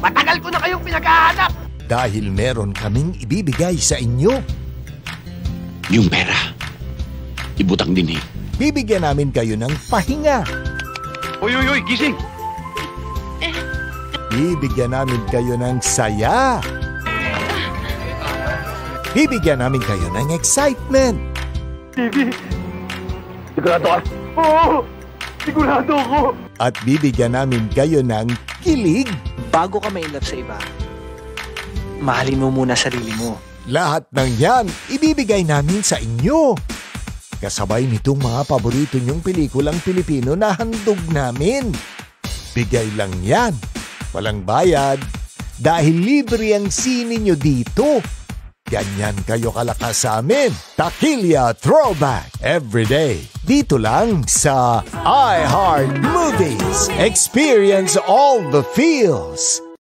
Matagal ko na kayong pinaghahanap. Dahil meron kaming ibibigay sa inyo. Yung pera, ibutang din eh. Bibigyan namin kayo ng pahinga. Uy, gising. Bibigyan namin kayo ng saya. Bibigyan namin kayo ng excitement. Sigurado ka? Oo, sigurado ako. At bibigyan namin kayo ng kilig. Bago ka ma-inlove sa iba, mahalin mo muna sarili mo. Lahat ng yan, ibibigay namin sa inyo. Kasabay nitong mga paborito niyong pelikulang Pilipino na handog namin. Bigay lang yan. Walang bayad. Dahil libre ang sine nyo dito. Ganyan kayo kalakas sa amin. Takilya Throwback. Everyday. Dito lang sa iHeart Movies. Experience all the feels.